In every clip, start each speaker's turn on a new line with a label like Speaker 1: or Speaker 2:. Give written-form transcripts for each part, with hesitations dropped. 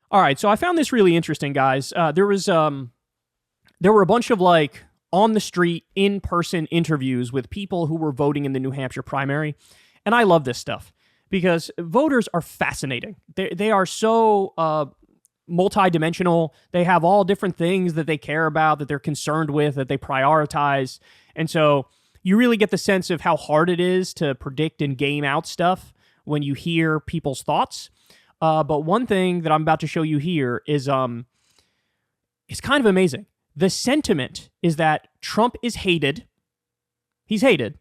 Speaker 1: All right, so I found this really interesting, guys. There were a bunch of like on the street, in person interviews with people who were voting in the New Hampshire primary, and I love this stuff because voters are fascinating. They are so multidimensional. They have all different things that they care about, that they're concerned with, that they prioritize, and so you really get the sense of how hard it is to predict and game out stuff when you hear people's thoughts. But one thing that I'm about to show you here is it's kind of amazing. The sentiment is that Trump is hated. He's hated.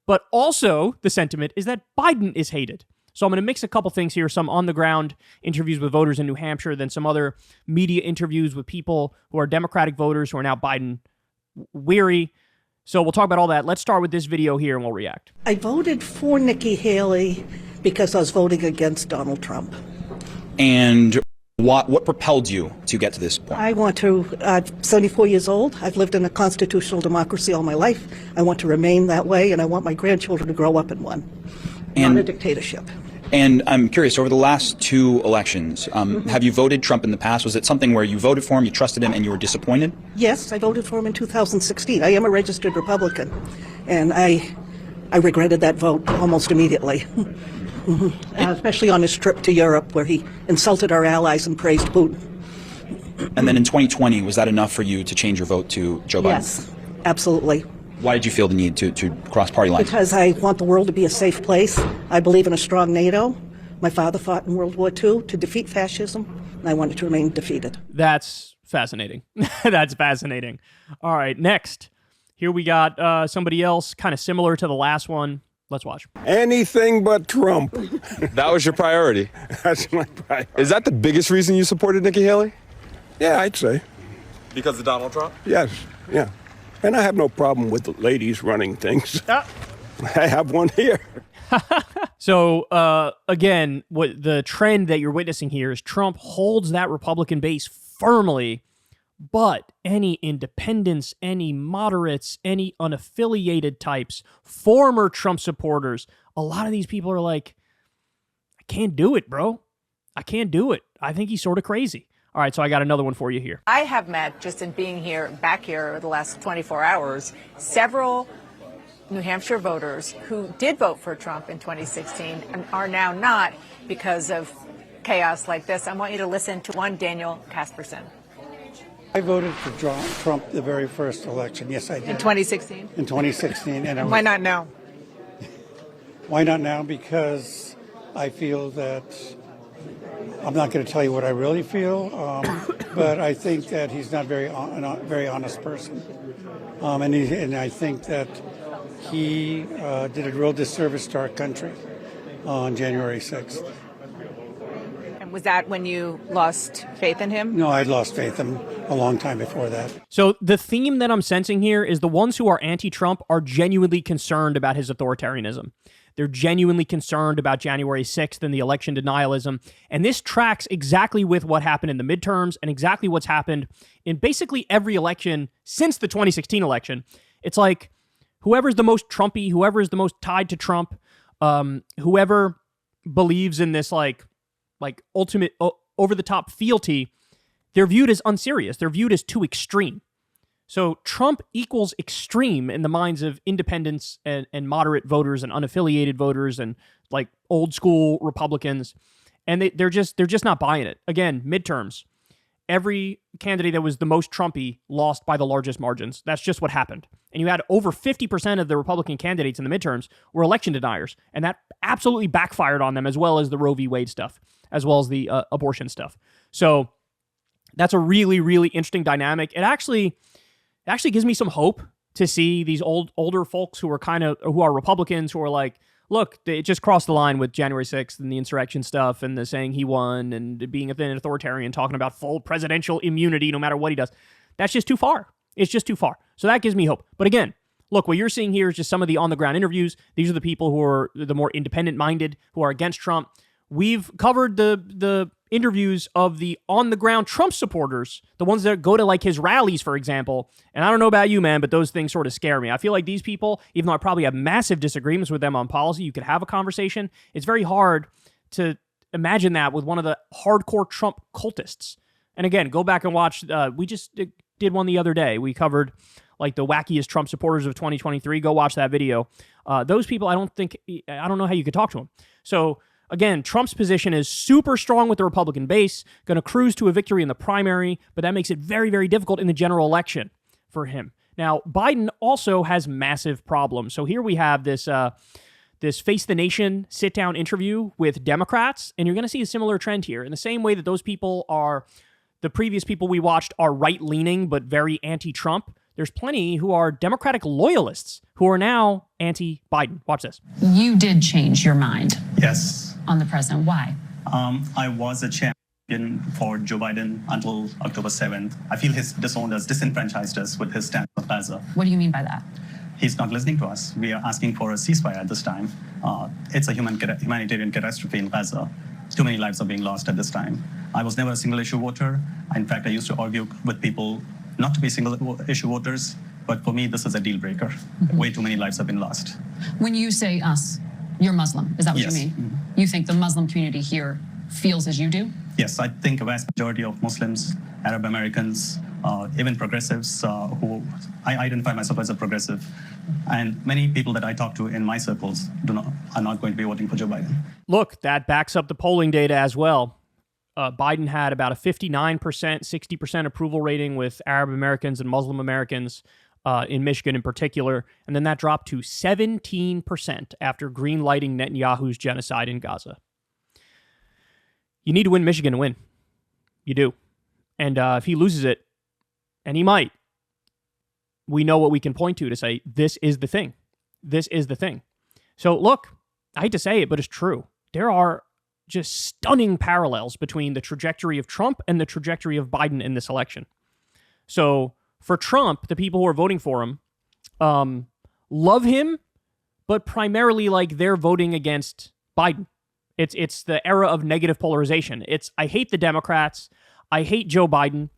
Speaker 1: But also the sentiment is that Biden is hated. So I'm going to mix a couple things here, some on-the-ground interviews with voters in New Hampshire, then some other media interviews with people who are Democratic voters who are now Biden weary. So we'll talk about all that. Let's start with this video here and we'll react.
Speaker 2: I voted for Nikki Haley because I was voting against Donald Trump.
Speaker 3: And what propelled you to get to this point?
Speaker 2: I'm 74 years old. I've lived in a constitutional democracy all my life. I want to remain that way, and I want my grandchildren to grow up in one, not a dictatorship.
Speaker 3: And I'm curious, over the last two elections, have you voted Trump in the past? Was it something where you voted for him, you trusted him, and you were disappointed?
Speaker 2: Yes, I voted for him in 2016. I am a registered Republican, and I regretted that vote almost immediately. Especially on his trip to Europe, where he insulted our allies and praised Putin.
Speaker 3: And then in 2020, was that enough for you to change your vote to Joe Biden?
Speaker 2: Yes, absolutely.
Speaker 3: Why did you feel the need to cross party lines?
Speaker 2: Because I want the world to be a safe place. I believe in a strong NATO. My father fought in World War II to defeat fascism, and I wanted to remain defeated.
Speaker 1: That's fascinating. That's fascinating. All right, next. Here we got somebody else kind of similar to the last one. Let's watch.
Speaker 4: Anything but Trump.
Speaker 5: That was your priority?
Speaker 4: That's my priority.
Speaker 5: Is that the biggest reason you supported Nikki Haley?
Speaker 4: Yeah, I'd say.
Speaker 5: Because of Donald Trump?
Speaker 4: Yes, yeah. And I have no problem with the ladies running things. I have one here.
Speaker 1: So, again, what the trend that you're witnessing here is Trump holds that Republican base firmly, but any independents, any moderates, any unaffiliated types, former Trump supporters, a lot of these people are like, I can't do it, bro. I can't do it. I think he's sort of crazy. All right, so I got another one for you here.
Speaker 6: I have met, just in being back here the last 24 hours, several New Hampshire voters who did vote for Trump in 2016 and are now not because of chaos like this. I want you to listen to one Daniel Casperson.
Speaker 7: I voted for Trump the very first election. Yes, I did.
Speaker 6: In 2016?
Speaker 7: In 2016. And
Speaker 6: why not now?
Speaker 7: Why not now? Because I feel that, I'm not going to tell you what I really feel, but I think that he's not a very honest person. And I think that he did a real disservice to our country on January 6th.
Speaker 6: And was that when you lost faith in him?
Speaker 7: No, I'd lost faith in him a long time before that.
Speaker 1: So the theme that I'm sensing here is the ones who are anti-Trump are genuinely concerned about his authoritarianism. They're genuinely concerned about January 6th and the election denialism. And this tracks exactly with what happened in the midterms and exactly what's happened in basically every election since the 2016 election. It's like whoever's the most Trumpy, whoever is the most tied to Trump, whoever believes in this like ultimate over-the-top fealty, they're viewed as unserious. They're viewed as too extreme. So Trump equals extreme in the minds of independents and moderate voters and unaffiliated voters and like old school Republicans. And they're just not buying it. Again, midterms. Every candidate that was the most Trumpy lost by the largest margins. That's just what happened. And you had over 50% of the Republican candidates in the midterms were election deniers. And that absolutely backfired on them, as well as the Roe v. Wade stuff, as well as the abortion stuff. So that's a really, really interesting dynamic. It actually gives me some hope to see these older folks who are Republicans who are like, look, it just crossed the line with January 6th and the insurrection stuff and the saying he won and being an authoritarian, talking about full presidential immunity no matter what he does. That's just too far. It's just too far. So that gives me hope. But again, look, what you're seeing here is just some of the on-the-ground interviews. These are the people who are the more independent-minded, who are against Trump. We've covered the interviews of the on-the-ground Trump supporters, the ones that go to like his rallies, for example. And I don't know about you, man, but those things sort of scare me. I feel like these people, even though I probably have massive disagreements with them on policy, you could have a conversation. It's very hard to imagine that with one of the hardcore Trump cultists. And again, go back and watch. We just did one the other day. We covered like the wackiest Trump supporters of 2023. Go watch that video. Those people, I don't know how you could talk to them. So again, Trump's position is super strong with the Republican base, going to cruise to a victory in the primary, but that makes it very, very difficult in the general election for him. Now, Biden also has massive problems. So here we have this Face the Nation sit-down interview with Democrats, and you're going to see a similar trend here. In the same way that those people are, the previous people we watched are right-leaning but very anti-Trump, there's plenty who are Democratic loyalists who are now anti-Biden. Watch this.
Speaker 8: You did change your mind.
Speaker 9: Yes.
Speaker 8: On the president. Why?
Speaker 9: I was a champion for Joe Biden until October 7th. I feel he's disowned us, disenfranchised us with his stance on Gaza.
Speaker 8: What do you mean by that?
Speaker 9: He's not listening to us. We are asking for a ceasefire at this time. It's a humanitarian catastrophe in Gaza. Too many lives are being lost at this time. I was never a single-issue voter. In fact, I used to argue with people not to be single-issue voters, but for me, this is a deal breaker. Mm-hmm. Way too many lives have been lost.
Speaker 8: When you say us, you're Muslim. Is that what
Speaker 9: Yes.
Speaker 8: you mean?
Speaker 9: Mm-hmm.
Speaker 8: You think the Muslim community here feels as you do?
Speaker 9: Yes, I think a vast majority of Muslims, Arab Americans, even progressives, who I identify myself as a progressive, and many people that I talk to in my circles are not going to be voting for Joe Biden.
Speaker 1: Look, that backs up the polling data as well. Biden had about a 59%, 60% approval rating with Arab Americans and Muslim Americans in Michigan in particular, and then that dropped to 17% after green-lighting Netanyahu's genocide in Gaza. You need to win Michigan to win. You do. And if he loses it, and he might, we know what we can point to say, this is the thing. This is the thing. So look, I hate to say it, but it's true. There are just stunning parallels between the trajectory of Trump and the trajectory of Biden in this election. So for Trump, the people who are voting for him love him, but primarily like they're voting against Biden. It's the era of negative polarization. It's I hate the Democrats, I hate Joe Biden,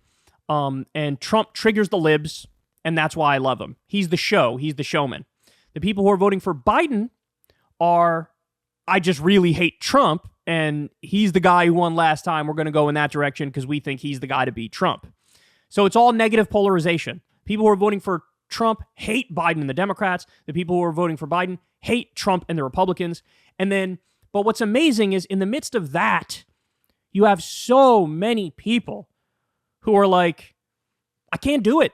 Speaker 1: and Trump triggers the libs, and that's why I love him. He's the show. He's the showman. The people who are voting for Biden are, I just really hate Trump, and he's the guy who won last time. We're going to go in that direction because we think he's the guy to beat Trump. So it's all negative polarization. People who are voting for Trump hate Biden and the Democrats. The people who are voting for Biden hate Trump and the Republicans. And then, but what's amazing is in the midst of that, you have so many people who are like, I can't do it.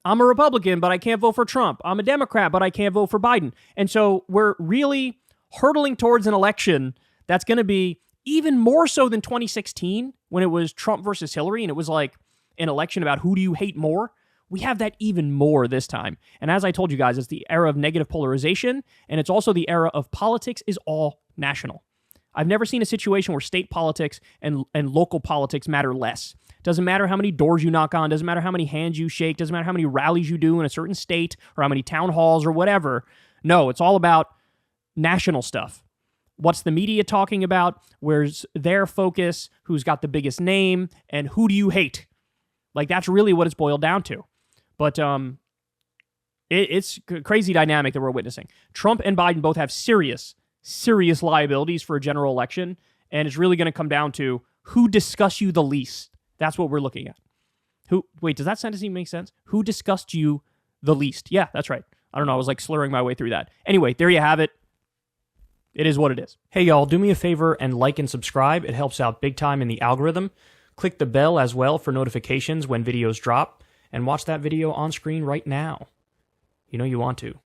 Speaker 1: I'm a Republican, but I can't vote for Trump. I'm a Democrat, but I can't vote for Biden. And so we're really hurtling towards an election that's going to be even more so than 2016 when it was Trump versus Hillary and it was like an election about who do you hate more. We have that even more this time. And as I told you guys, it's the era of negative polarization, and it's also the era of politics is all national. I've never seen a situation where state politics and local politics matter less. Doesn't matter how many doors you knock on, doesn't matter how many hands you shake, doesn't matter how many rallies you do in a certain state or how many town halls or whatever. No, it's all about national stuff. What's the media talking about? Where's their focus? Who's got the biggest name? And who do you hate? Like, that's really what it's boiled down to. But it's a crazy dynamic that we're witnessing. Trump and Biden both have serious liabilities for a general election, and it's really going to come down to who disgusts you the least. That's what we're looking at. Wait, does that sentence even make sense? Who disgusts you the least? Yeah, that's right. I don't know. I was like slurring my way through that. Anyway, there you have it. It is what it is. Hey, y'all, do me a favor and like and subscribe. It helps out big time in the algorithm. Click the bell as well for notifications when videos drop, and watch that video on screen right now. You know you want to.